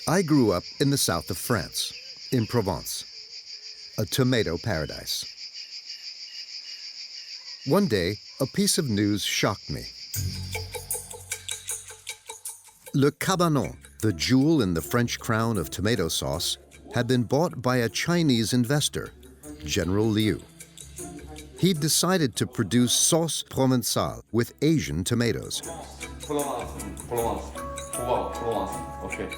I grew up in the south of France, in Provence, a tomato paradise. One day, a piece of news shocked me. Le Cabanon, the jewel in the French crown of tomato sauce, had been bought by a Chinese investor, General Liu. He'd decided to produce sauce provençale with Asian tomatoes. Okay.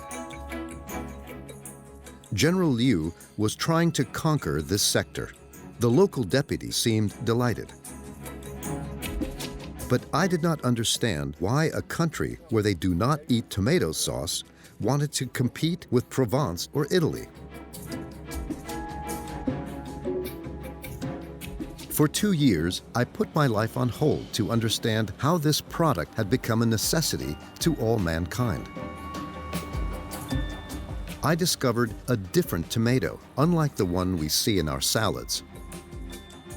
General Liu was trying to conquer this sector. The local deputy seemed delighted. But I did not understand why a country where they do not eat tomato sauce wanted to compete with Provence or Italy. For 2 years, I put my life on hold to understand how this product had become a necessity to all mankind. I discovered a different tomato, unlike the one we see in our salads.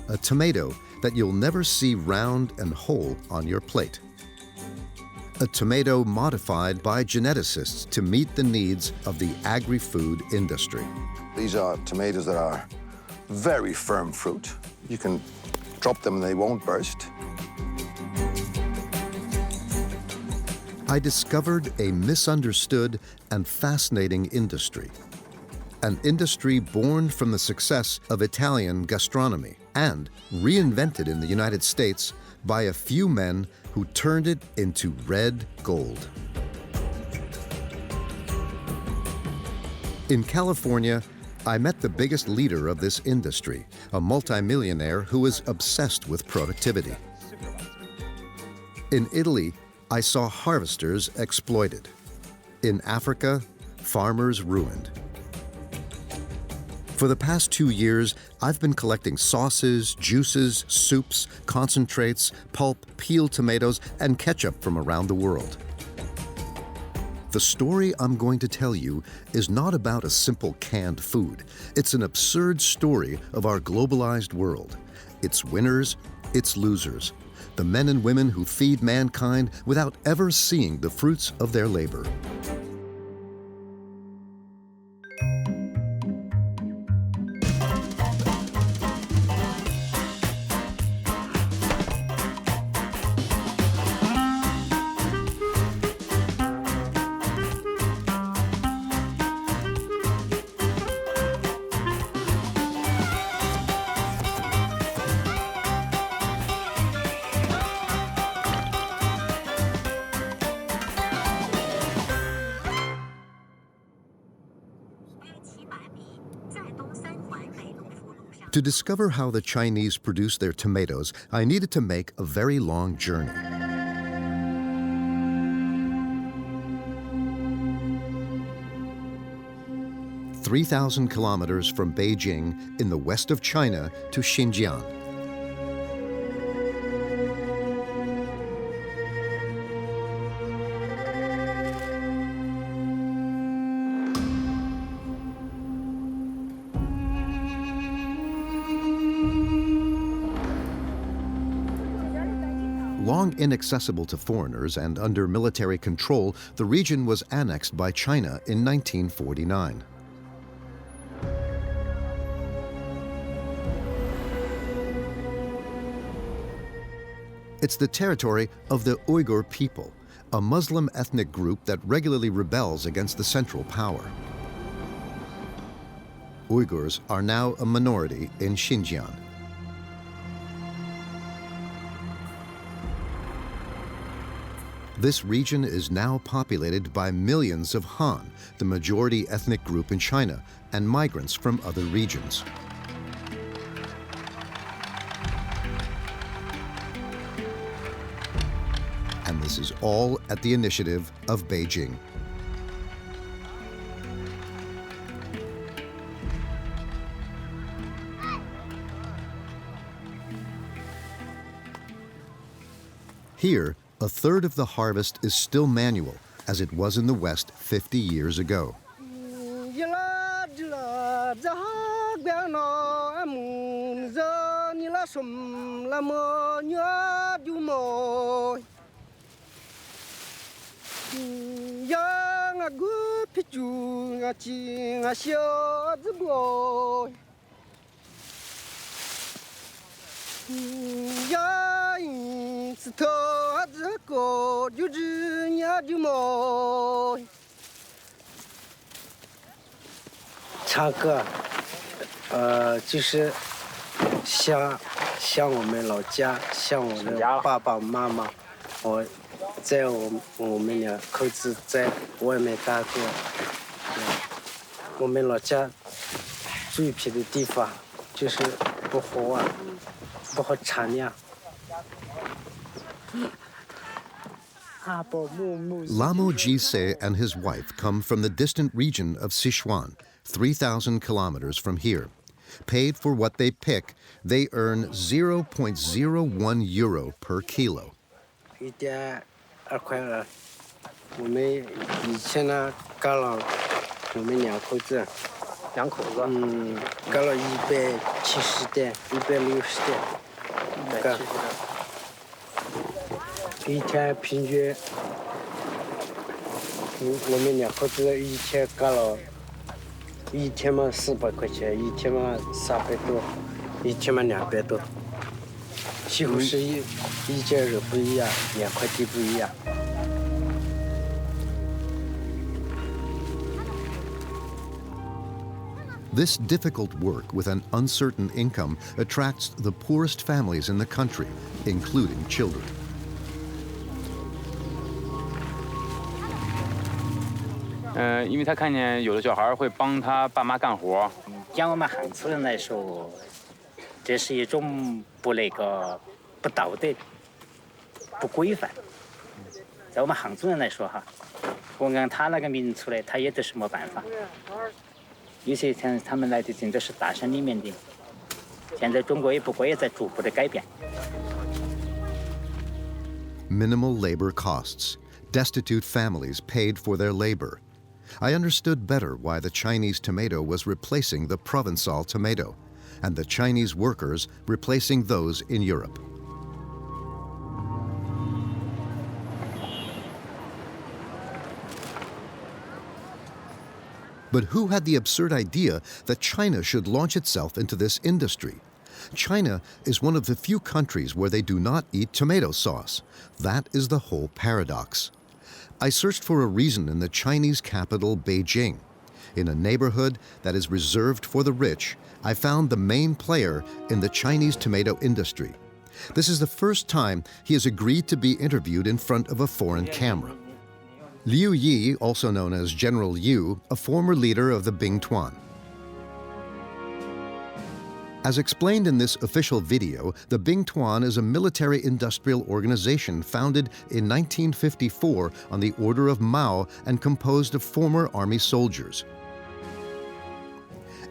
A tomato that you'll never see round and whole on your plate. A tomato modified by geneticists to meet the needs of the agri-food industry. These are tomatoes that are very firm fruit. You can drop them and they won't burst. I discovered a misunderstood and fascinating industry. An industry born from the success of Italian gastronomy and reinvented in the United States by a few men who turned it into red gold. In California, I met the biggest leader of this industry, a multimillionaire who is obsessed with productivity. In Italy, I saw harvesters exploited. In Africa, farmers ruined. For the past 2 years, I've been collecting sauces, juices, soups, concentrates, pulp, peeled tomatoes, and ketchup from around the world. The story I'm going to tell you is not about a simple canned food. It's an absurd story of our globalized world. Its winners, its losers. The men and women who feed mankind without ever seeing the fruits of their labor. To discover how the Chinese produce their tomatoes, I needed to make a very long journey. "3,000 kilometers from Beijing in the west of China to Xinjiang. Long inaccessible to foreigners and under military control, the region was annexed by China in 1949. It's the territory of the Uyghur people, a Muslim ethnic group that regularly rebels against the central power. Uyghurs are now a minority in Xinjiang. This region is now populated by millions of Han, the majority ethnic group in China, and migrants from other regions. And this is all at the initiative of Beijing. Here, a third of the harvest is still manual, as it was in the West 50 years ago. 猪啊鸡啊小子么，呀因此头子个就是呀就么。唱歌，就是像我们老家，像我的爸爸妈妈，我们两口子在外面打工，我们老家最偏的地方就是不好产粮。Lamo Jise and his wife come from the distant region of Sichuan, 3,000 kilometers from here. Paid for what they pick, they earn 0.01 euro per kilo. 1.2块了。我们以前呢，干了我们两口子，干了170点，160点，干。一天平均，我们两口子一天干了，一天嘛400块钱，一天嘛300多，一天嘛200多，几乎是一件肉不一样，两块地不一样。This difficult work with an uncertain income attracts the poorest families in the country, including children. 因为他看见有的小孩会帮他爸妈干活。讲我们汉族人来说，这是一种不道德、不规范。在我们汉族人来说哈，我按他那个名出来，他也得是没办法。有些像他们来的真的是大山里面的，现在中国不过也在逐步的改变。Minimal labor costs. Destitute families paid for their labor. I understood better why the Chinese tomato was replacing the Provençal tomato, and the Chinese workers replacing those in Europe. But who had the absurd idea that China should launch itself into this industry? China is one of the few countries where they do not eat tomato sauce. That is the whole paradox. I searched for a reason in the Chinese capital, Beijing. In a neighborhood that is reserved for the rich, I found the main player in the Chinese tomato industry. This is the first time he has agreed to be interviewed in front of a foreign camera. Liu Yi, also known as General Liu, a former leader of the Bingtuan. As explained in this official video, the Bingtuan is a military-industrial organization founded in 1954 on the order of Mao and composed of former army soldiers.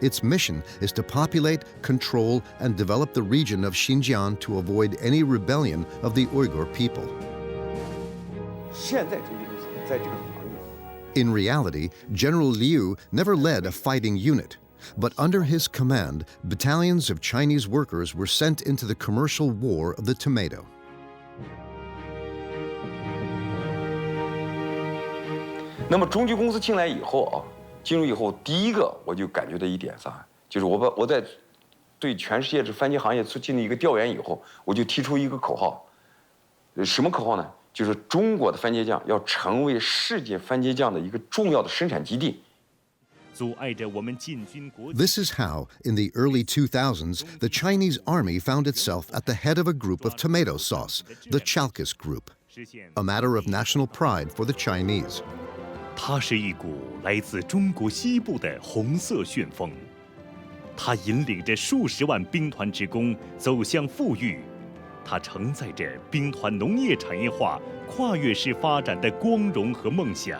Its mission is to populate, control, and develop the region of Xinjiang to avoid any rebellion of the Uyghur people. In reality, General Liu never led a fighting unit. But under his command, battalions of Chinese workers were sent into the commercial war of the tomato. 那么中级公司进来以后啊，进入以后，第一个我就感觉到一点啥，就是我在对全世界这番茄行业进行一个调研以后，我就提出一个口号，什么口号呢？就是中国的番茄酱要成为世界番茄酱的一个重要的生产基地。 This is how, in the early 2000s, the Chinese army found itself at the head of a group of tomato sauce, the Chalkis Group, a matter of national pride for the Chinese. 它是一股来自中国西部的红色旋风，它引领着数十万兵团职工走向富裕，它承载着兵团农业产业化跨越式发展的光荣和梦想。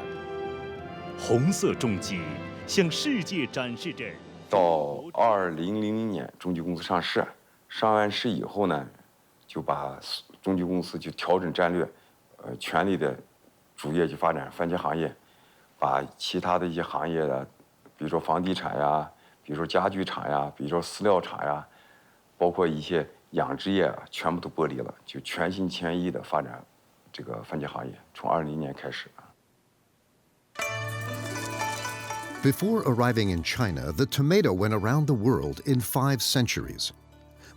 红色重机。 向世界展示着。到2000年，中级公司上市，上完市以后呢，就把中级公司就调整战略，全力的主业就发展番茄行业，把其他的一些行业的，比如说房地产呀，比如说家具厂呀，比如说饲料厂呀，包括一些养殖业啊，全部都剥离了，就全心全意的发展这个番茄行业，从2000年开始。Before arriving in China, the tomato went around the world in 5 centuries.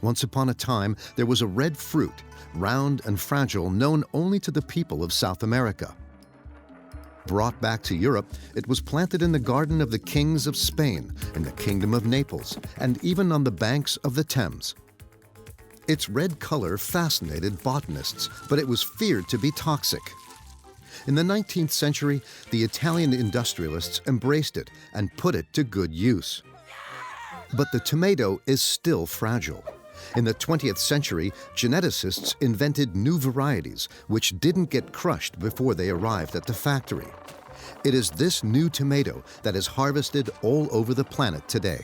Once upon a time, there was a red fruit, round and fragile, known only to the people of South America. Brought back to Europe, it was planted in the garden of the kings of Spain, in the kingdom of Naples, and even on the banks of the Thames. Its red color fascinated botanists, but it was feared to be toxic. In the 19th century, the Italian industrialists embraced it and put it to good use. But the tomato is still fragile. In the 20th century, geneticists invented new varieties which didn't get crushed before they arrived at the factory. It is this new tomato that is harvested all over the planet today.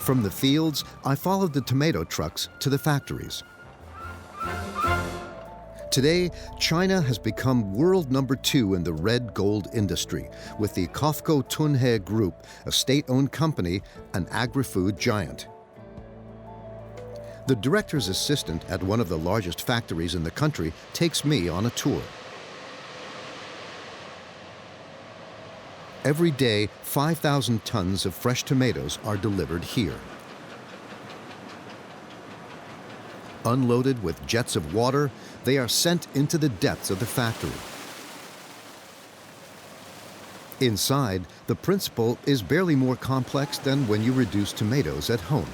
From the fields, I followed the tomato trucks to the factories. Today, China has become world number 2 in the red gold industry, with the Kofco Tunhe Group, a state-owned company, an agri-food giant. The director's assistant at one of the largest factories in the country takes me on a tour. Every day, 5,000 tons of fresh tomatoes are delivered here. Unloaded with jets of water, they are sent into the depths of the factory. Inside, the principle is barely more complex than when you reduce tomatoes at home.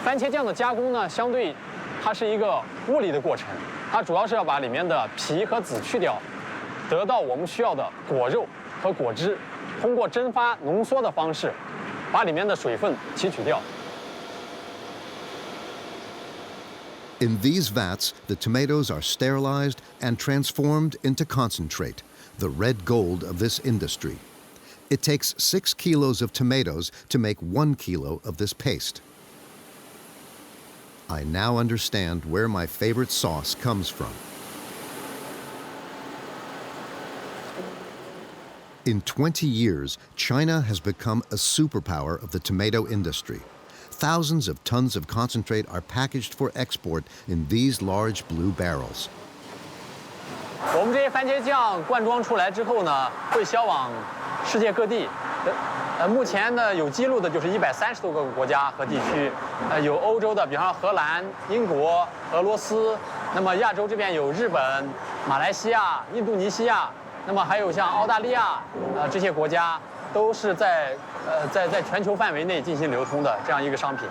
番茄酱的加工呢，相对它是一个物理的过程，它主要是要把里面的皮和籽去掉，得到我们需要的果肉和果汁，通过蒸发浓缩的方式，把里面的水分提取掉。 In these vats, the tomatoes are sterilized and transformed into concentrate, the red gold of this industry. It takes 6 kilos of tomatoes to make 1 kilo of this paste. I now understand where my favorite sauce comes from. In 20 years, China has become a superpower of the tomato industry. Thousands of tons of concentrate are packaged for export in these large blue barrels. 我们这些番茄酱灌装出来之后呢，会销往世界各地。目前呢，有记录的就是130多个国家和地区，有欧洲的，比方说荷兰、英国、俄罗斯。那么亚洲这边有日本、马来西亚、印度尼西亚，那么还有像澳大利亚，这些国家都是在全球范围内进行流通的这样一个商品。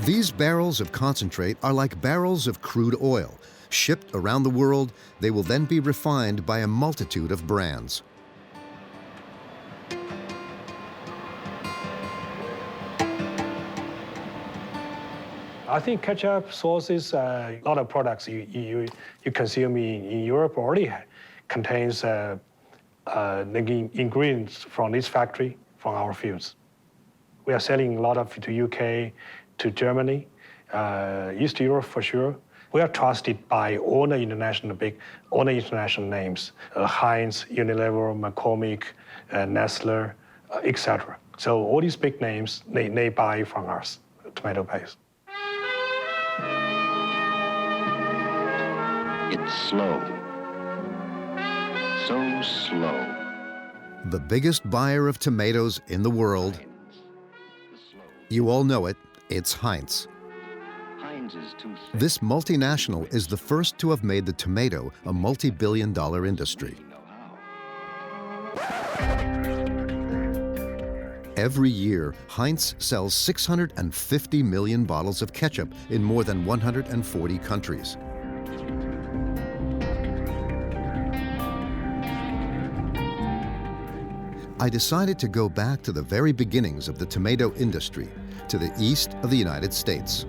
These barrels of concentrate are like barrels of crude oil. Shipped around the world, they will then be refined by a multitude of brands. I think ketchup, sauces, a lot of products you consume in Europe already contains the ingredients from this factory, from our fields. We are selling a lot of to UK, to Germany, East Europe for sure. We are trusted by all the big international names, Heinz, Unilever, McCormick, Nestle, etc. So all these big names, they buy from us tomato paste. It's slow. So slow. The biggest buyer of tomatoes in the world. You all know it, it's Heinz. This multinational is the first to have made the tomato a multi-billion-dollar industry. Every year, Heinz sells 650 million bottles of ketchup in more than 140 countries. I decided to go back to the very beginnings of the tomato industry, to the east of the United States.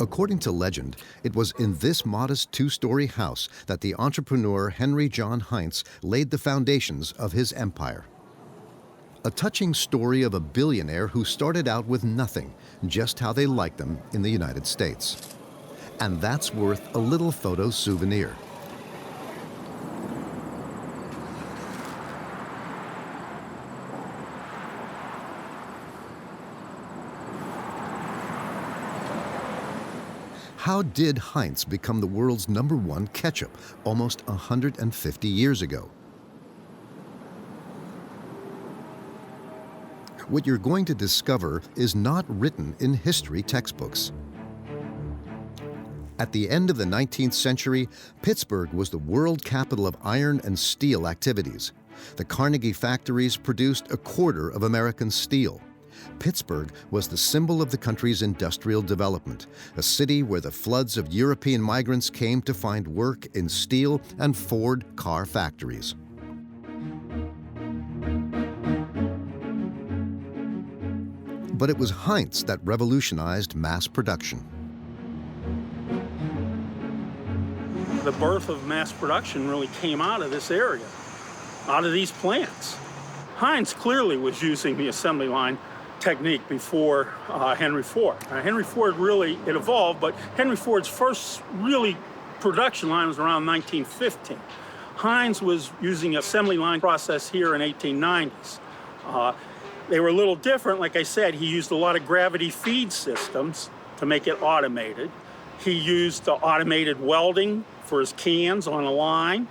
According to legend, it was in this modest 2-story house that the entrepreneur Henry John Heinz laid the foundations of his empire. A touching story of a billionaire who started out with nothing, just how they liked them in the United States. And that's worth a little photo souvenir. How did Heinz become the world's #1 ketchup almost 150 years ago? What you're going to discover is not written in history textbooks. At the end of the 19th century, Pittsburgh was the world capital of iron and steel activities. The Carnegie factories produced 1/4 of American steel. Pittsburgh was the symbol of the country's industrial development, a city where the floods of European migrants came to find work in steel and Ford car factories. But it was Heinz that revolutionized mass production. The birth of mass production really came out of this area, out of these plants. Heinz clearly was using the assembly line technique before Henry Ford. Henry Ford really, it evolved, but Henry Ford's first really production line was around 1915. Heinz was using assembly line process here in 1890s. They were a little different. Like I said, he used a lot of gravity feed systems to make it automated. He used the automated welding for his cans on a line,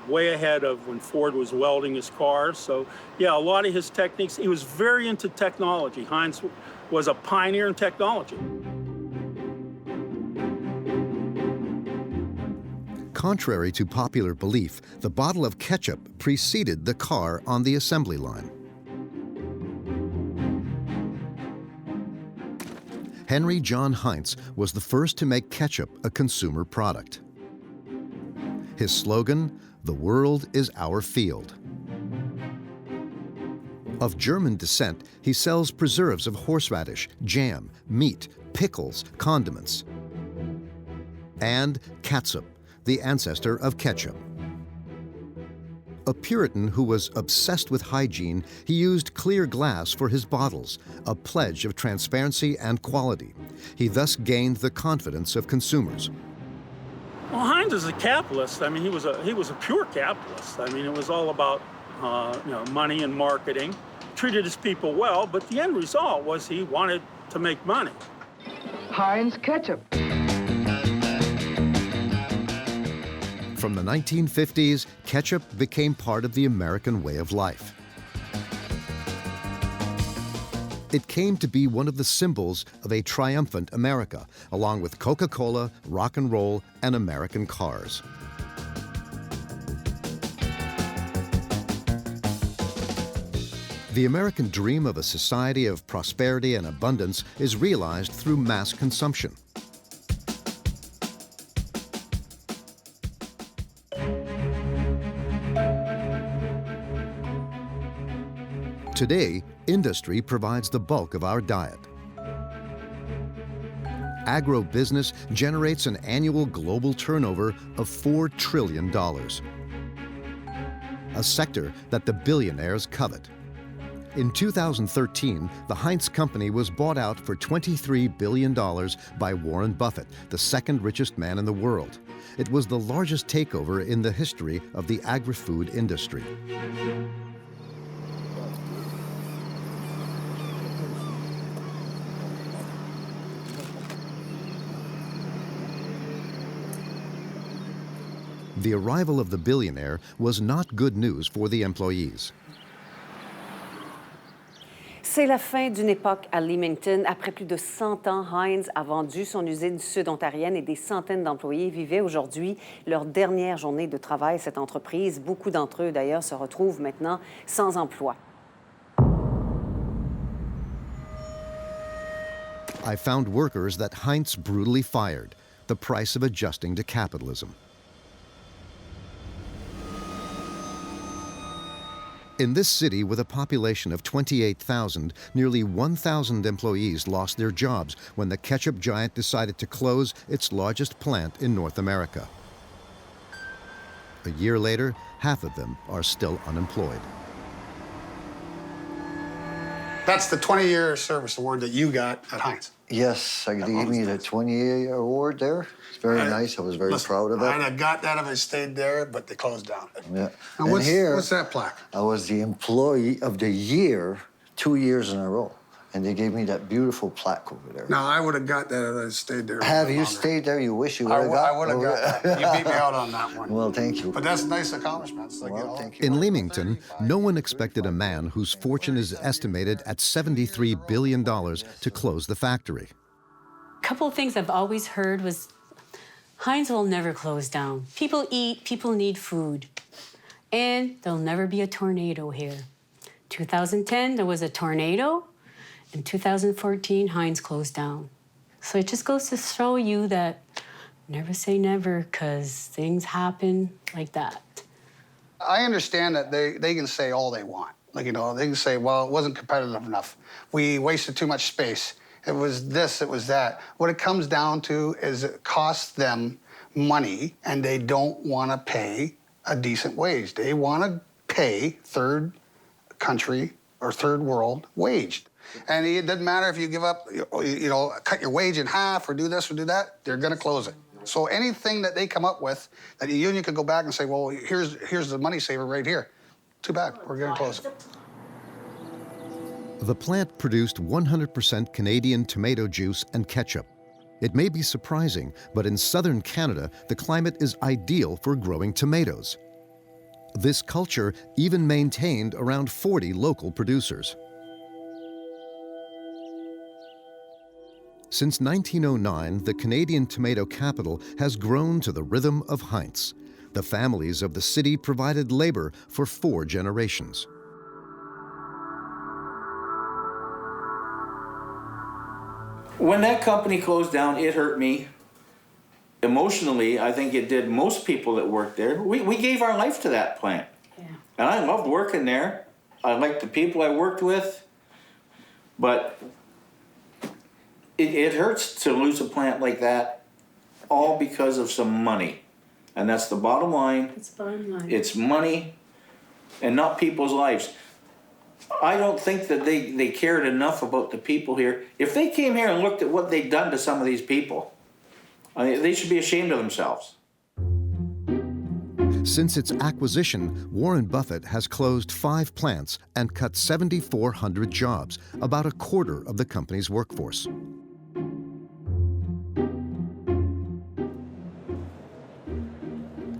way ahead of when Ford was welding his cars. So yeah, a lot of his techniques, he was very into technology. Heinz was a pioneer in technology. Contrary to popular belief, the bottle of ketchup preceded the car on the assembly line. Henry John Heinz was the first to make ketchup a consumer product. His slogan, "The world is our field." Of German descent, he sells preserves of horseradish, jam, meat, pickles, condiments, and catsup, the ancestor of ketchup. A Puritan who was obsessed with hygiene, he used clear glass for his bottles, a pledge of transparency and quality. He thus gained the confidence of consumers. Well, Heinz is a capitalist. I mean, he was a pure capitalist. I mean, it was all about money and marketing. Treated his people well, but the end result was he wanted to make money. Heinz ketchup. From the 1950s, ketchup became part of the American way of life. It came to be one of the symbols of a triumphant America, along with Coca-Cola, rock and roll, and American cars. The American dream of a society of prosperity and abundance is realized through mass consumption. Today, industry provides the bulk of our diet. Agro-business generates an annual global turnover of $4 trillion, a sector that the billionaires covet. In 2013, the Heinz company was bought out for $23 billion by Warren Buffett, the second richest man in the world. It was the largest takeover in the history of the agri-food industry. The arrival of the billionaire was not good news for the employees. C'est la fin d'une époque à Leamington. Après plus de 100 ans, Heinz a vendu son usine sud-ontarienne et des centaines d'employés vivaient aujourd'hui leur dernière journée de travail. Cette entreprise, beaucoup d'entre eux d'ailleurs, se retrouvent maintenant sans emploi. I found workers that Heinz brutally fired, the price of adjusting to capitalism. In this city, with a population of 28,000, nearly 1,000 employees lost their jobs when the ketchup giant decided to close its largest plant in North America. A year later, half of them are still unemployed. That's the 20-year service award that you got at Heinz. Yes, they gave me the 20-year award there. It's very nice. I was very proud of it. I'd have got that if I stayed there, but they closed down. Yeah. And what's that plaque? I was the Employee of the Year 2 years in a row. And they gave me that beautiful plaque over there. No, I would have got that if I stayed there. Have you stayed there? You wish you would have got? I would have got that. You beat me out on that one. Well, thank you. But that's a nice accomplishment. Thank you. In Leamington, no one expected a man whose fortune is estimated at $73 billion to close the factory. A couple of things I've always heard was Heinz will never close down. People eat, people need food. And there'll never be a tornado here. 2010, there was a tornado. In 2014, Heinz closed down. So it just goes to show you that never say never, because things happen like that. I understand that they can say all they want. Like, you know, they can say, well, it wasn't competitive enough. We wasted too much space. It was this, it was that. What it comes down to is it costs them money, and they don't want to pay a decent wage. They want to pay third country or third world wage. And it doesn't matter if you give up, you know, cut your wage in half or do this or do that, they're going to close it. So anything that they come up with that the union could go back and say, well, here's the money saver right here. Too bad, we're going to close it. The plant produced 100% Canadian tomato juice and ketchup. It may be surprising, but in southern Canada, the climate is ideal for growing tomatoes. This culture even maintained around 40 local producers. Since 1909, the Canadian tomato capital has grown to the rhythm of Heinz. The families of the city provided labor for 4 generations. When that company closed down, it hurt me. Emotionally, I think it did most people that worked there. We gave our life to that plant. Yeah. And I loved working there. I liked the people I worked with. But it hurts to lose a plant like that, all because of some money. And that's the bottom line. It's bottom line. It's money and not people's lives. I don't think that they cared enough about the people here. If they came here and looked at what they'd done to some of these people, they should be ashamed of themselves. Since its acquisition, Warren Buffett has closed 5 plants and cut 7,400 jobs, about a quarter of the company's workforce.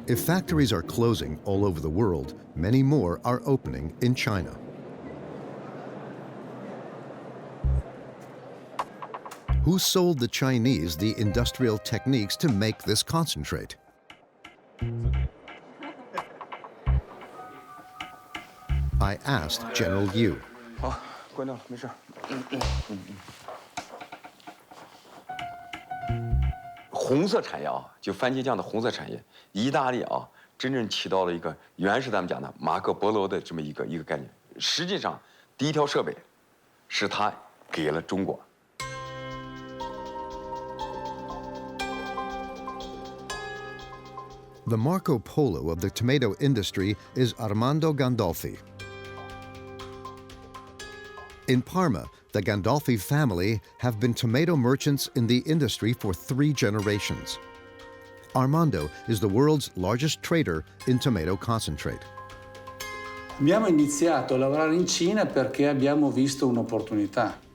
If factories are closing all over the world, many more are opening in China. Who sold the Chinese the industrial techniques to make this concentrate? I asked General Yu. 好，关掉了，没事。红色产业啊，就番茄酱的红色产业，意大利啊，真正起到了一个原始咱们讲的马可波罗的这么一个概念。实际上，第一条设备是他给了中国。 The Marco Polo of the tomato industry is Armando Gandolfi. In Parma, the Gandolfi family have been tomato merchants in the industry for 3 generations. Armando is the world's largest trader in tomato concentrate. Abbiamo iniziato a lavorare in Cina perché abbiamo visto un'opportunità.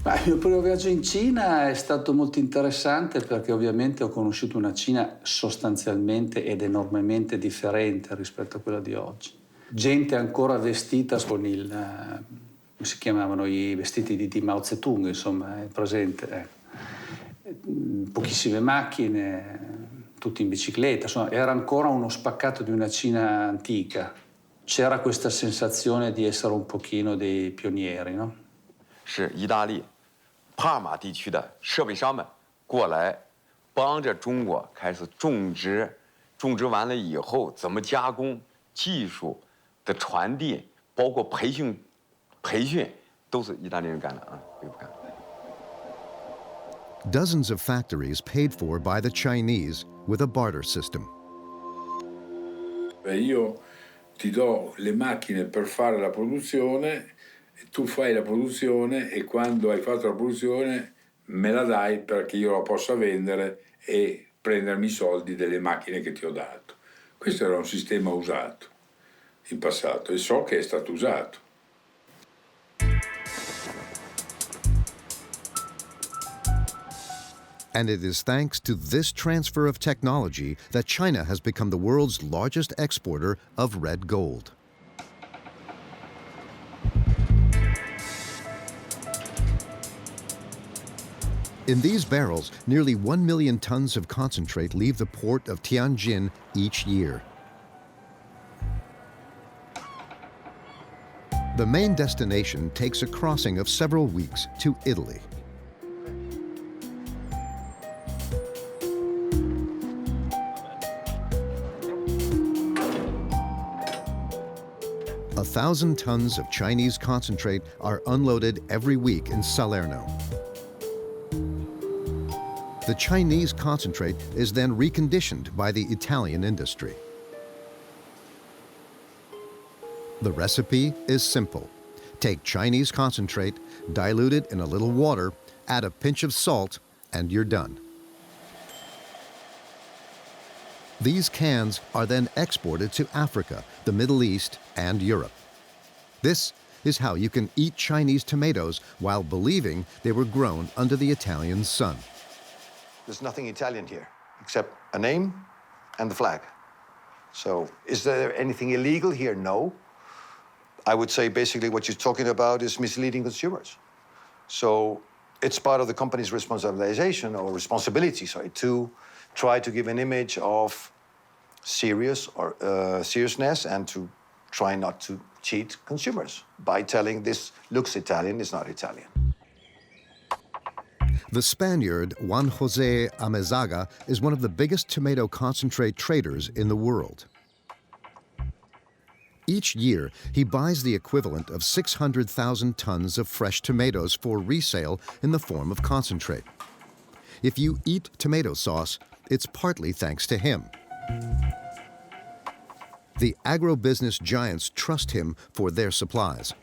Il mio primo viaggio in Cina è stato molto interessante perché ovviamente ho conosciuto una Cina sostanzialmente ed enormemente differente rispetto a quella di oggi. Gente ancora vestita con come si chiamavano i vestiti di Mao Zedong, insomma, è presente. Pochissime macchine, tutti in bicicletta, insomma, era ancora uno spaccato di una Cina antica. C'era questa sensazione di essere un pochino dei pionieri, no? 是意大利帕尔马地区的设备商们过来帮着中国开始种植，种植完了以后怎么加工、技术的传递，包括培训，都是意大利人干的啊，别不干。Dozens of factories paid for by the Chinese with a barter system. Io ti do le macchine per fare la produzione Tu fai la produzione e quando hai fatto la produzione me la dai perché io la possa vendere e prendermi i soldi delle macchine che ti ho dato. Questo era un sistema usato in passato e so che è stato usato. And it is thanks to this transfer of technology that China has become the world's largest exporter of red gold. In these barrels, nearly 1 million tons of concentrate leave the port of Tianjin each year. The main destination takes a crossing of several weeks to Italy. A 1,000 tons of Chinese concentrate are unloaded every week in Salerno. The Chinese concentrate is then reconditioned by the Italian industry. The recipe is simple. Take Chinese concentrate, dilute it in a little water, add a pinch of salt, and you're done. These cans are then exported to Africa, the Middle East, and Europe. This is how you can eat Chinese tomatoes while believing they were grown under the Italian sun. There's nothing Italian here, except a name and the flag. So is there anything illegal here? No. I would say basically what you're talking about is misleading consumers. So it's part of the company's responsibility, to try to give an image of seriousness and to try not to cheat consumers by telling this looks Italian, it's not Italian. The Spaniard Juan José Amezaga is one of the biggest tomato concentrate traders in the world. Each year, he buys the equivalent of 600,000 tons of fresh tomatoes for resale in the form of concentrate. If you eat tomato sauce, it's partly thanks to him. The agro-business giants trust him for their supplies.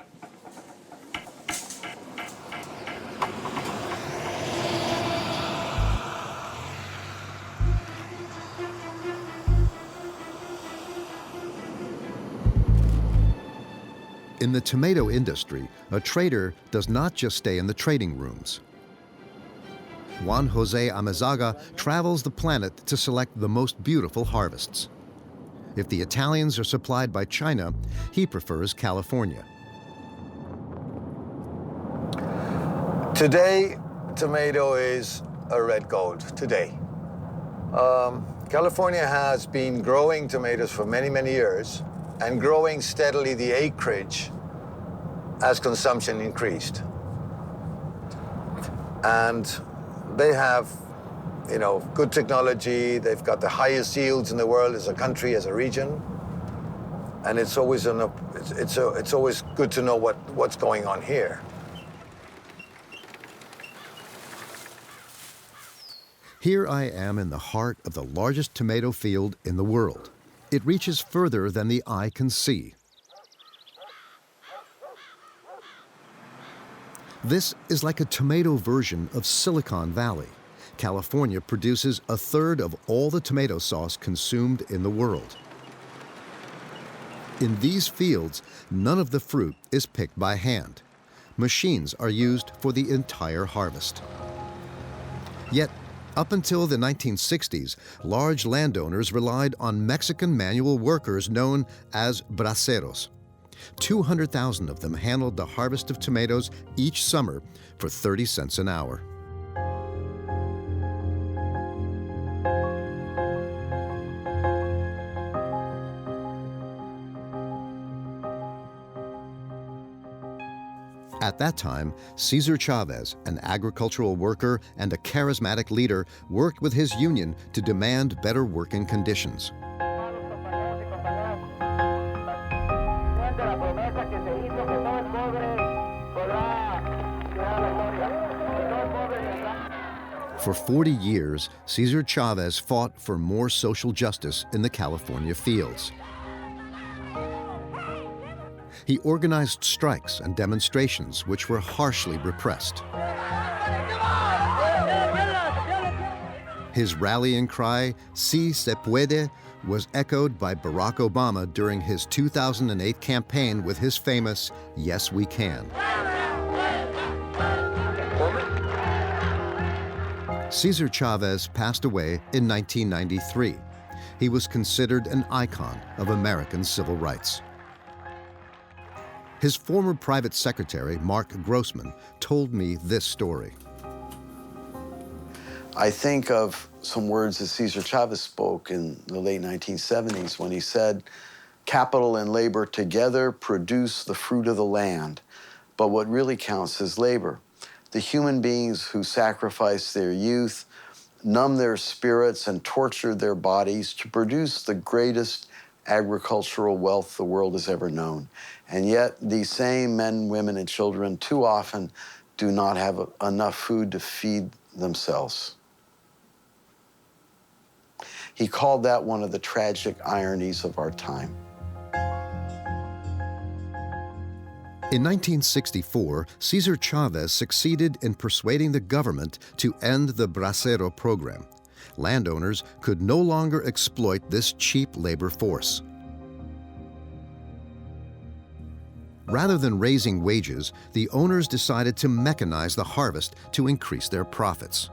In the tomato industry, a trader does not just stay in the trading rooms. Juan José Amezaga travels the planet to select the most beautiful harvests. If the Italians are supplied by China, he prefers California. Today, tomato is a red gold, today. California has been growing tomatoes for many, many years and growing steadily the acreage as consumption increased. And they have, good technology. They've got the highest yields in the world as a country, as a region. And it's always it's always good to know what's going on here. Here I am in the heart of the largest tomato field in the world. It reaches further than the eye can see. This is like a tomato version of Silicon Valley. California produces a third of all the tomato sauce consumed in the world. In these fields, none of the fruit is picked by hand. Machines are used for the entire harvest. Yet, up until the 1960s, large landowners relied on Mexican manual workers known as braceros. 200,000 of them handled the harvest of tomatoes each summer for 30 cents an hour. At that time, Cesar Chavez, an agricultural worker and a charismatic leader, worked with his union to demand better working conditions. For 40 years, Cesar Chavez fought for more social justice in the California fields. He organized strikes and demonstrations which were harshly repressed. His rallying cry, "Si se puede," was echoed by Barack Obama during his 2008 campaign with his famous, "Yes, we can." Cesar Chavez passed away in 1993. He was considered an icon of American civil rights. His former private secretary, Mark Grossman, told me this story. I think of some words that Cesar Chavez spoke in the late 1970s when he said, "Capital and labor together produce the fruit of the land, but what really counts is labor. The human beings who sacrifice their youth, numb their spirits, and torture their bodies to produce the greatest agricultural wealth the world has ever known. And yet these same men, women, and children too often do not have enough food to feed themselves." He called that one of the tragic ironies of our time. In 1964, Cesar Chavez succeeded in persuading the government to end the bracero program. Landowners could no longer exploit this cheap labor force. Rather than raising wages, the owners decided to mechanize the harvest to increase their profits.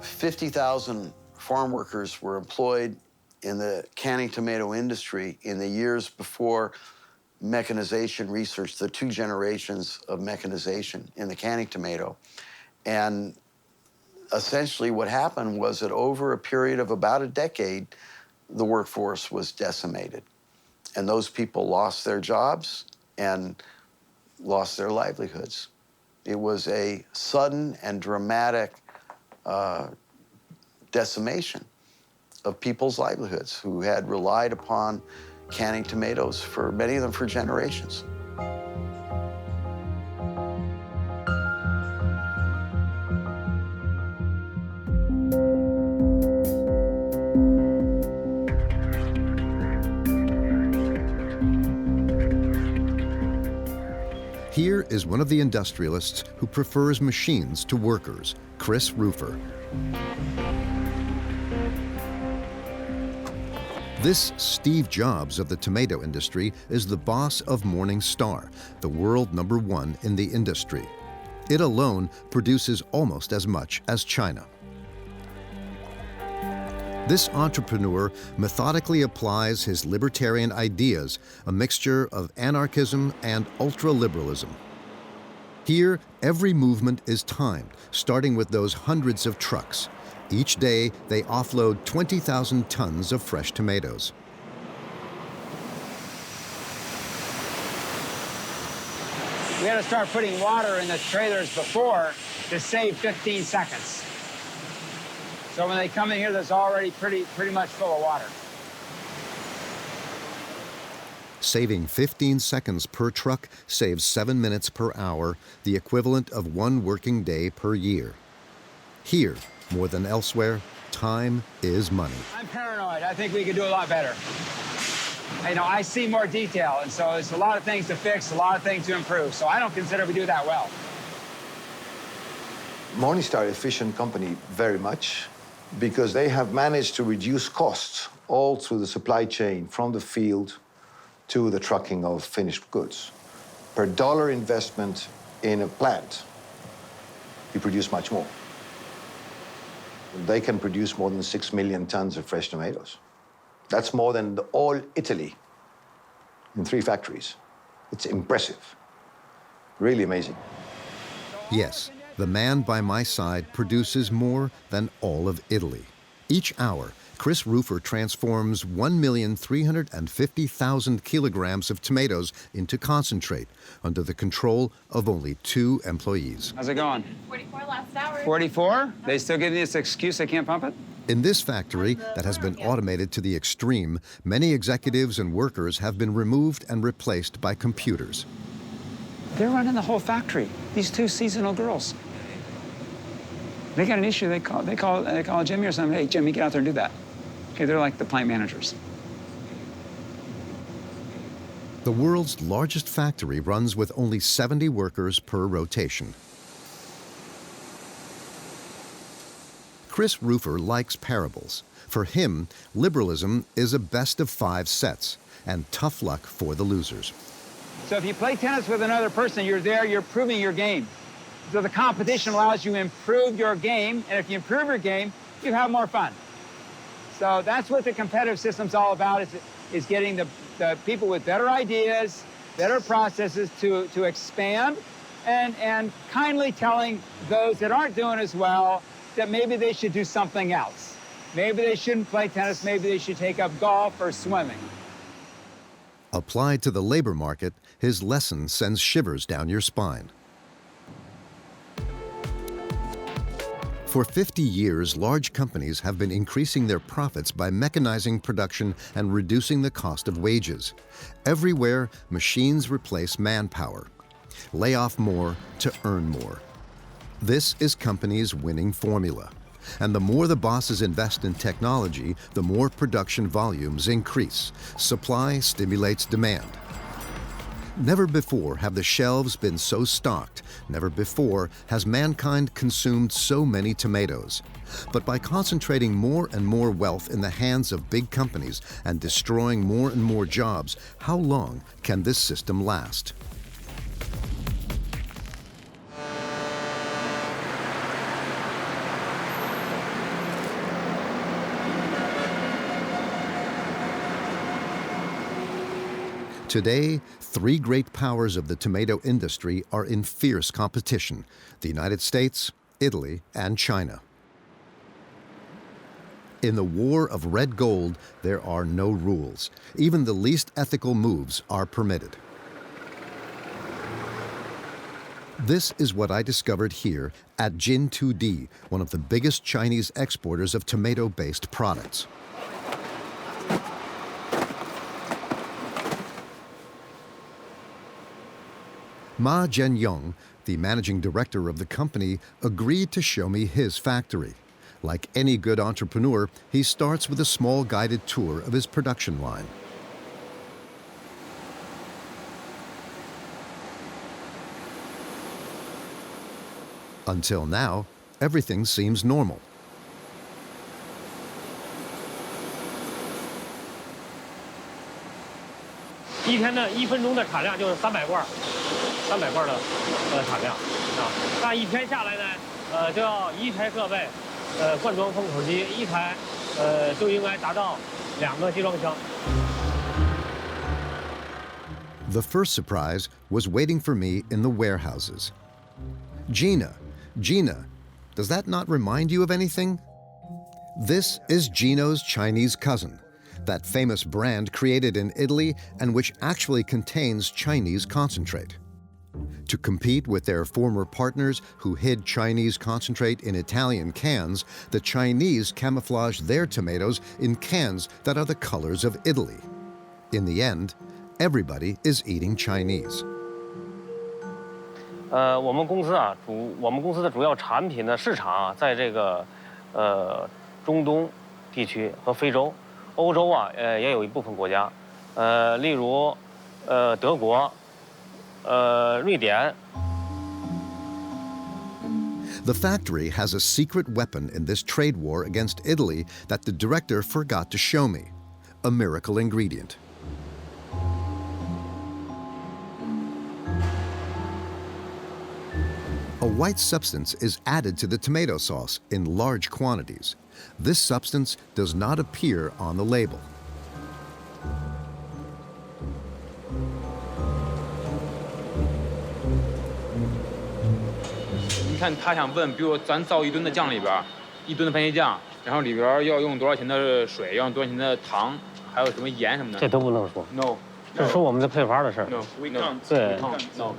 $50,000 farm workers were employed in the canning tomato industry in the years before mechanization research, the 2 generations of mechanization in the canning tomato. And essentially what happened was that over a period of about a decade, the workforce was decimated. And those people lost their jobs and lost their livelihoods. It was a sudden and dramatic decimation of people's livelihoods who had relied upon canning tomatoes, for many of them for generations. Here is one of the industrialists who prefers machines to workers, Chris Rufer. This Steve Jobs of the tomato industry is the boss of Morning Star, the world #1 in the industry. It alone produces almost as much as China. This entrepreneur methodically applies his libertarian ideas, a mixture of anarchism and ultra-liberalism. Here, every movement is timed, starting with those hundreds of trucks. Each day, they offload 20,000 tons of fresh tomatoes. We had to start putting water in the trailers before to save 15 seconds. So when they come in here, there's already pretty much full of water. Saving 15 seconds per truck saves 7 minutes per hour, the equivalent of 1 working day per year. Here, more than elsewhere, time is money. I'm paranoid. I think we could do a lot better. You know, I see more detail, and so there's a lot of things to fix, a lot of things to improve. So I don't consider we do that well. Morningstar is an efficient company very much because they have managed to reduce costs all through the supply chain from the field to the trucking of finished goods. Per dollar investment in a plant, you produce much more. They can produce more than 6 million tons of fresh tomatoes. That's more than all Italy in 3 factories. It's impressive, really amazing. Yes, the man by my side produces more than all of Italy. Each hour, Chris Rufer transforms 1,350,000 kilograms of tomatoes into concentrate under the control of only 2 employees. How's it going? 44 last hour. 44? They still give me this excuse they can't pump it? In this factory that has been automated to the extreme, many executives and workers have been removed and replaced by computers. They're running the whole factory. These 2 seasonal girls. They got an issue. They call Jimmy or something. Hey, Jimmy, get out there and do that. Okay, they're like the plant managers. The world's largest factory runs with only 70 workers per rotation. Chris Rufer likes parables. For him, liberalism is a best of 5 sets, and tough luck for the losers. So if you play tennis with another person, you're there, you're improving your game. So the competition allows you to improve your game, and if you improve your game, you have more fun. So that's what the competitive system's all about, is getting the people with better ideas, better processes to expand, and kindly telling those that aren't doing as well that maybe they should do something else. Maybe they shouldn't play tennis, maybe they should take up golf or swimming. Applied to the labor market, his lesson sends shivers down your spine. For 50 years, large companies have been increasing their profits by mechanizing production and reducing the cost of wages. Everywhere, machines replace manpower. Lay off more to earn more. This is companies' winning formula. And the more the bosses invest in technology, the more production volumes increase. Supply stimulates demand. Never before have the shelves been so stocked. Never before has mankind consumed so many tomatoes. But by concentrating more and more wealth in the hands of big companies and destroying more and more jobs, how long can this system last? Today, 3 great powers of the tomato industry are in fierce competition: the United States, Italy, and China. In the war of red gold, there are no rules. Even the least ethical moves are permitted. This is what I discovered here at Jin2D, one of the biggest Chinese exporters of tomato-based products. Ma Jianyong, the managing director of the company, agreed to show me his factory. Like any good entrepreneur, he starts with a small guided tour of his production line. Until now, everything seems normal.1分钟的产量就是300罐的产量啊。但1天下来呢，就要1台设备，灌装封口机1台，就应该达到2个集装箱。The first surprise was waiting for me in the warehouses. Gina, does that not remind you of anything? This is Gino's Chinese cousin, that famous brand created in Italy and which actually contains Chinese concentrate. To compete with their former partners who hid Chinese concentrate in Italian cans, the Chinese camouflaged their tomatoes in cans that are the colors of Italy. In the end, everybody is eating Chinese. 我们公司的主要产品的市场啊，在这个中东地区和非洲。 欧洲啊，也有一部分国家，例如，德国，瑞典。 The factory has a secret weapon in this trade war against Italy that the director forgot to show me: a miracle ingredient. A white substance is added to the tomato sauce in large quantities. This substance does not appear on the label. 你看他想问，比如咱造1吨的酱里边，1吨的番茄酱，然后里边要用多少钱的水，要用多少钱的糖，还有什么盐什么的。这都不能说。No， 这是说我们的配方的事儿。No， we can't。对。No。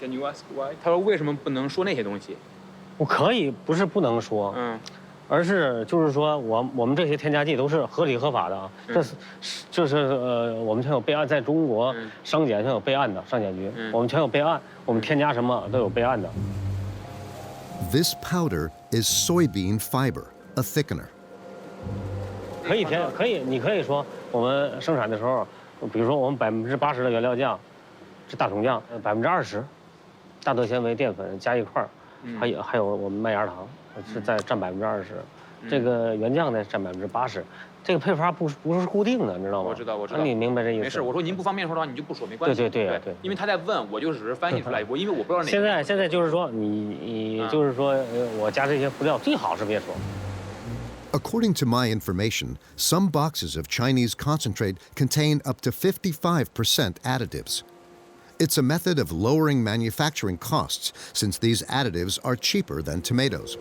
Can you ask why？ 他说为什么不能说那些东西？我可以，不是不能说。而是就是说我们这些添加剂都是合理合法的啊。这是我们全有备案，在中国商检全有备案的，商检局我们全有备案，我们添加什么都有备案的。 This powder is soybean fiber, a thickener. 可以，你可以说我们生产的时候，比如说我们80%的原料酱是大桶酱，20%大豆纤维淀粉加一块儿，还有我们麦芽糖是占20%，这个原酱呢占80%。这个配方不是固定的，你知道吗？我知道。那你明白这意思？没事，我说您不方便说的话，你就不说，没关系。对。因为他在问，我就只是翻译出来，因为我不知道哪个。现在就是说，你就是说，我加这些辅料最好是别说。According to my information, some boxes of Chinese concentrate contain up to 55% additives. It's a method of lowering manufacturing costs since these additives are cheaper than tomatoes.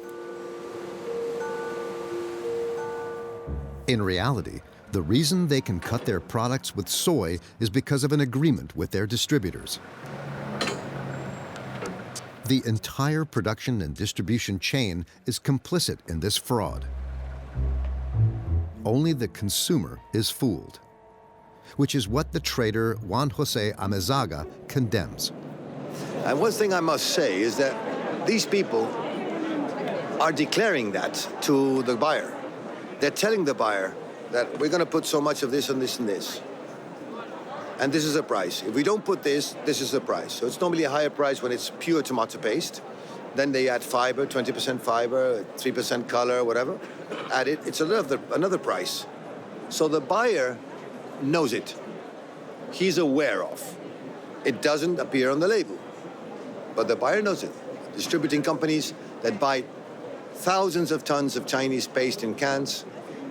In reality, the reason they can cut their products with soy is because of an agreement with their distributors. The entire production and distribution chain is complicit in this fraud. Only the consumer is fooled, which is what the trader Juan Jose Amezaga condemns. And one thing I must say is that these people are declaring that to the buyer. They're telling the buyer that we're going to put so much of this and this and this. And this is the price. If we don't put this, this is the price. So it's normally a higher price when it's pure tomato paste. Then they add fiber, 20% fiber, 3% color, whatever. Add it. It's another price. So the buyer knows it. He's aware of. It doesn't appear on the label. But the buyer knows it. Distributing companies that buy thousands of tons of Chinese paste in cans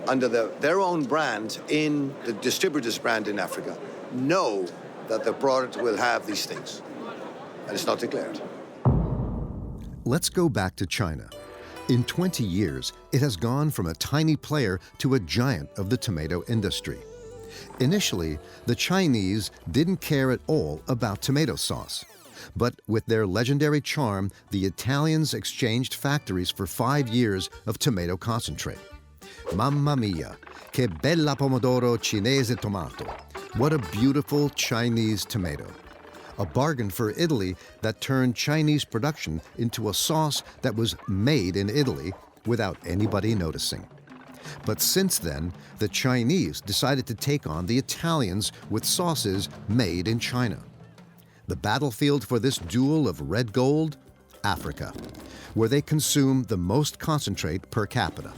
under their own brand in the distributor's brand in Africa know that the product will have these things. And it's not declared. Let's go back to China. In 20 years, it has gone from a tiny player to a giant of the tomato industry. Initially, the Chinese didn't care at all about tomato sauce. But with their legendary charm, the Italians exchanged factories for 5 years of tomato concentrate. Mamma mia, che bella pomodoro cinese tomato. What a beautiful Chinese tomato. A bargain for Italy that turned Chinese production into a sauce that was made in Italy without anybody noticing. But since then, the Chinese decided to take on the Italians with sauces made in China. The battlefield for this duel of red gold? Africa, where they consume the most concentrate per capita.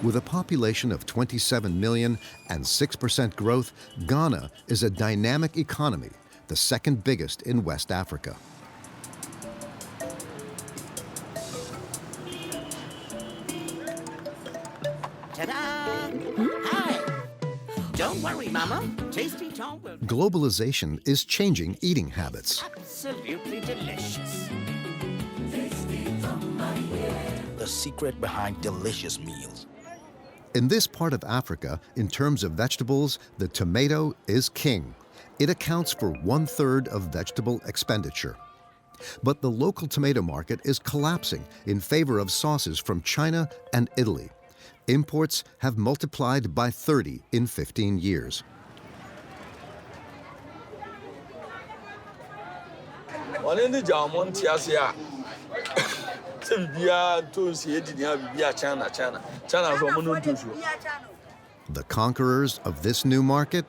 With a population of 27 million and 6% growth, Ghana is a dynamic economy, the second biggest in West Africa. Ta-da! Hi! Don't worry, Mama. Tasty Tom will... Globalization is changing eating habits. Absolutely delicious. The secret behind delicious meals. In this part of Africa, in terms of vegetables, the tomato is king. It accounts for 1/3 of vegetable expenditure. But the local tomato market is collapsing in favor of sauces from China and Italy. Imports have multiplied by 30 in 15 years. The conquerors of this new market?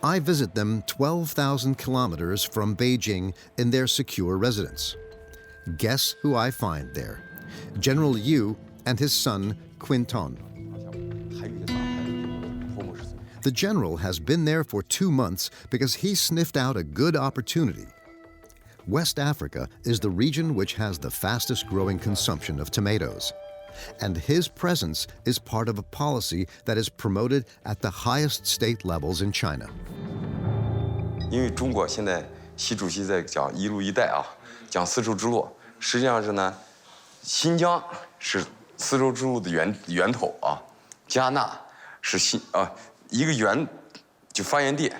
I visit them 12,000 kilometers from Beijing in their secure residence. Guess who I find there? General Yu and his son, Quinton. The general has been there for 2 months because he sniffed out a good opportunity. West Africa is the region which has the fastest growing consumption of tomatoes. And his presence is part of a policy that is promoted at the highest state levels in China. 因为中国现在习主席在讲一路一带啊，讲丝绸之路，实际上是呢，新疆是丝绸之路的源头啊，加纳是一个就发源地、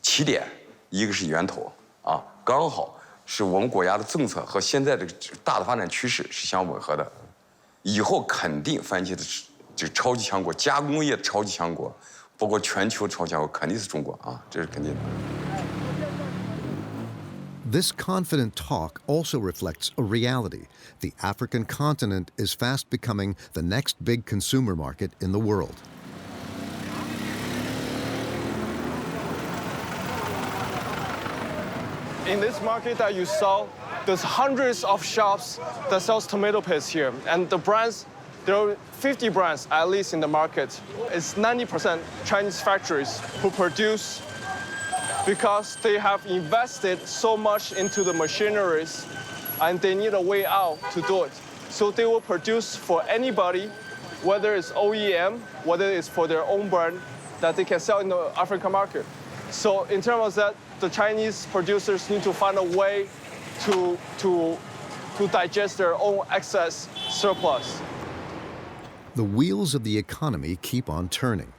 起点，一个是源头啊，刚好是我们国家的政策和现在这个大的发展趋势是相吻合的。以后肯定番茄的这个超级强国，加工业的超级强国，包括全球超级强国，肯定是中国啊，这是肯定的。This confident talk also reflects a reality. The African continent is fast becoming the next big consumer market in the world. In this market that you saw, there's hundreds of shops that sells tomato paste here. And the brands, there are 50 brands at least in the market. It's 90% Chinese factories who produce because they have invested so much into the machineries and they need a way out to do it. So they will produce for anybody, whether it's OEM, whether it's for their own brand, that they can sell in the African market. So in terms of that, the Chinese producers need to find a way to digest their own excess surplus. The wheels of the economy keep on turning.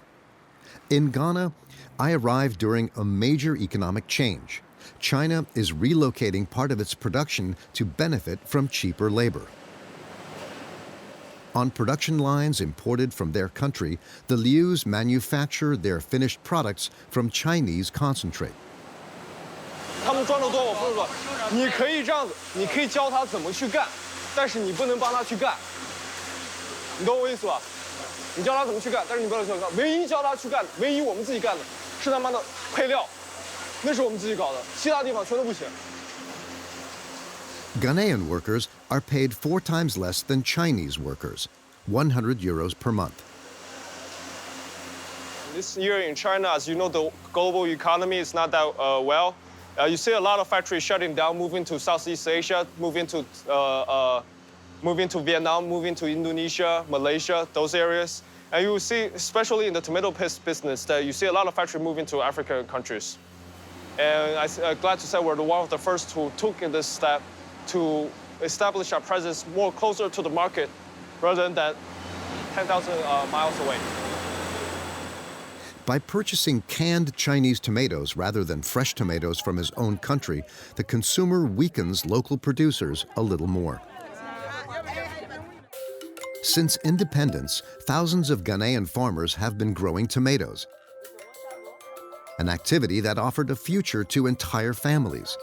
In Ghana, I arrived during a major economic change. China is relocating part of its production to benefit from cheaper labor. On production lines imported from their country, the Lius manufacture their finished products from Chinese concentrate. 他们赚得多，我不是说，你可以这样子，你可以教他怎么去干，但是你不能帮他去干，你懂我意思吧？你教他怎么去干，但是你不能去干。唯一教他去干，唯一我们自己干的，是他妈的配料，那是我们自己搞的，其他地方全都不行。 Ghanaian workers are paid 4 times less than Chinese workers, 100 euros per month. This year in China, as you know, the global economy is not that well. You see a lot of factories shutting down, moving to Southeast Asia, moving to Vietnam, moving to Indonesia, Malaysia, those areas. And you will see, especially in the tomato paste business, that you see a lot of factories moving to African countries. And I'm glad to say we're one of the first who took this step to establish our presence more closer to the market rather than 10,000 miles away. By purchasing canned Chinese tomatoes rather than fresh tomatoes from his own country, the consumer weakens local producers a little more. Since independence, thousands of Ghanaian farmers have been growing tomatoes, an activity that offered a future to entire families.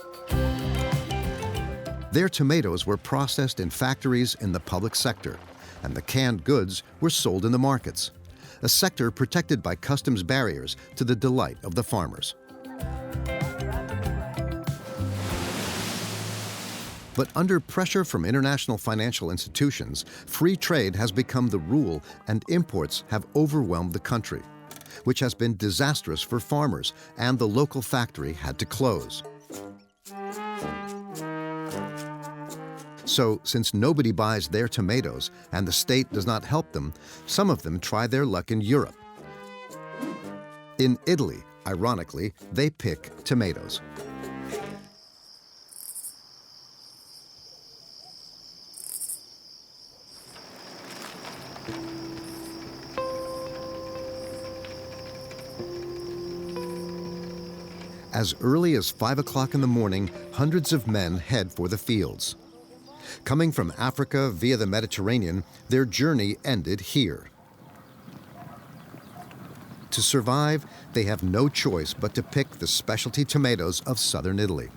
Their tomatoes were processed in factories in the public sector, and the canned goods were sold in the markets, a sector protected by customs barriers to the delight of the farmers. But under pressure from international financial institutions, free trade has become the rule and imports have overwhelmed the country, which has been disastrous for farmers, and the local factory had to close. So, since nobody buys their tomatoes and the state does not help them, some of them try their luck in Europe. In Italy, ironically, they pick tomatoes. As early as 5 o'clock in the morning, hundreds of men head for the fields. Coming from Africa via the Mediterranean, their journey ended here. To survive, they have no choice but to pick the specialty tomatoes of southern Italy.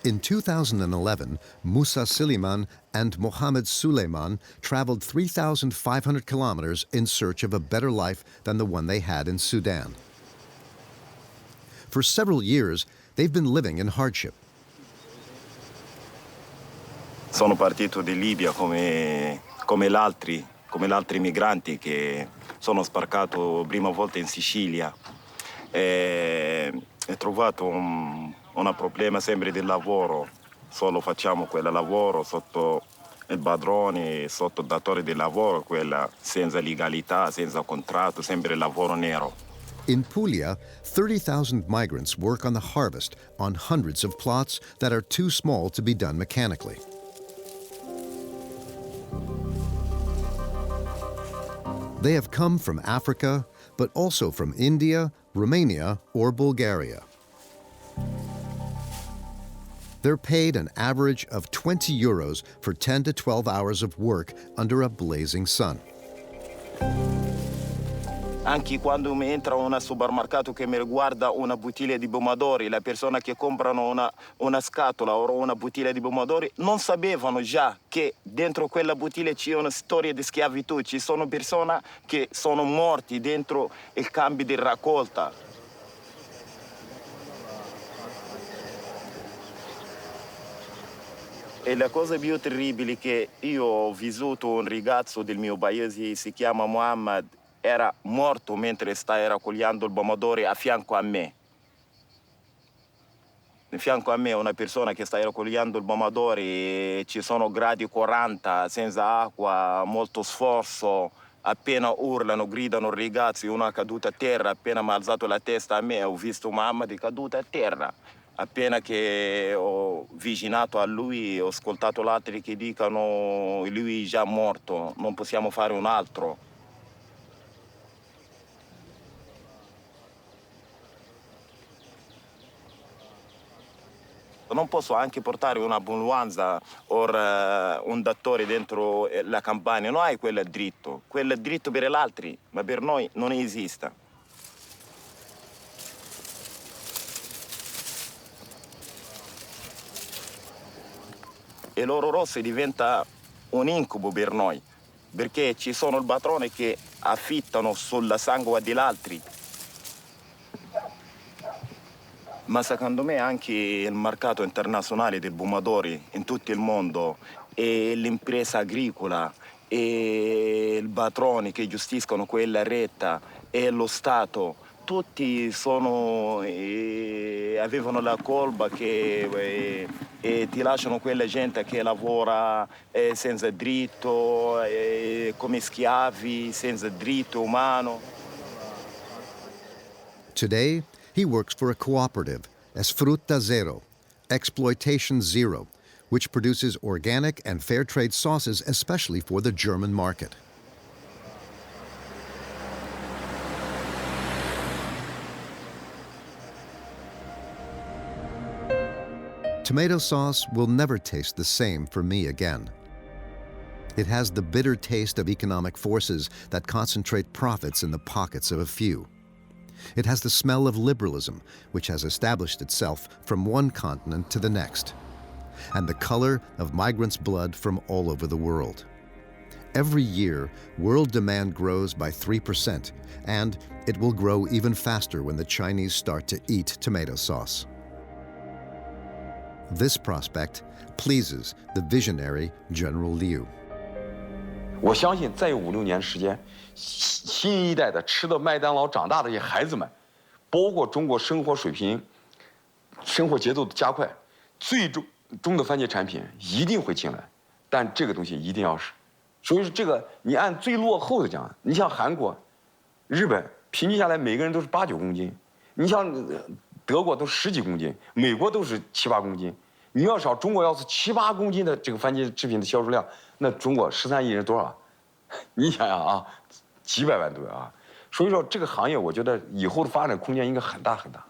In 2011, Musa Siliman and Mohammed Suleiman traveled 3,500 kilometers in search of a better life than the one they had in Sudan. For several years, they've been living in hardship. Sono partito di Libia come gli altri migranti che sono sbarcato prima volta in Sicilia e ho trovato un problema sempre del lavoro. Solo facciamo quel lavoro sotto il padrone, sotto il datore di lavoro, quella senza legalità, senza contratto, sempre lavoro nero. In Puglia, 30,000 migrants work on the harvest on hundreds of plots that are too small to be done mechanically. They have come from Africa, but also from India, Romania, or Bulgaria. They're paid an average of 20 euros for 10 to 12 hours of work under a blazing sun. Anche quando mi entra in un supermercato che mi riguarda una bottiglia di pomodori, la persona che comprano una scatola o una bottiglia di pomodori non sapevano già che dentro quella bottiglia c'è una storia di schiavitù, ci sono persone che sono morti dentro il cambio di raccolta. E la cosa più terribile che io ho vissuto un ragazzo del mio paese, si chiama Muhammad, era morto mentre stava raccogliendo il pomodoro a fianco a me. A fianco a me una persona che sta raccogliendo il pomodoro e ci sono gradi 40, senza acqua, molto sforzo. Appena urlano, gridano ragazzi, uno è caduto a terra, appena mi ha alzato la testa a me ho visto Muhammad caduto a terra. Appena che ho vicinato a lui ho ascoltato gli altri che dicono lui è già morto, non possiamo fare un altro. Non posso anche portare un'ambulanza o un dottore dentro la campagna, non hai quello dritto per gli altri, ma per noi non esiste. E l'oro rosso diventa un incubo per noi, perché ci sono i padroni che affittano sulla sangue degli altri. Ma secondo me anche il mercato internazionale dei pomodori in tutto il mondo e l'impresa agricola e i padroni che gestiscono quella retta e lo Stato, tutti avevano la colpa che ti lasciano quella gente che lavora senza diritto, come schiavi, senza diritto umano. Today, he works for a cooperative, Frutta Zero, Exploitation Zero, which produces organic and fair trade sauces especially for the German market. Tomato sauce will never taste the same for me again. It has the bitter taste of economic forces that concentrate profits in the pockets of a few. It has the smell of liberalism, which has established itself from one continent to the next, and the color of migrants' blood from all over the world. Every year, world demand grows by 3%, and it will grow even faster when the Chinese start to eat tomato sauce. This prospect pleases the visionary General Liu. 我相信再有5-6年时间，新一代的吃的麦当劳长大的这些孩子们，包括中国生活水平、生活节奏的加快，最终的番茄产品一定会进来，但这个东西一定要是，所以说这个你按最落后的讲，你像韩国、日本，平均下来每个人都是8-9公斤，你像德国都10几公斤，美国都是7-8公斤。你要少中国要是7-8公斤的这个番茄制品的销售量，那中国13亿人多少？你想想啊，几百万吨啊！所以说这个行业，我觉得以后的发展空间应该很大很大。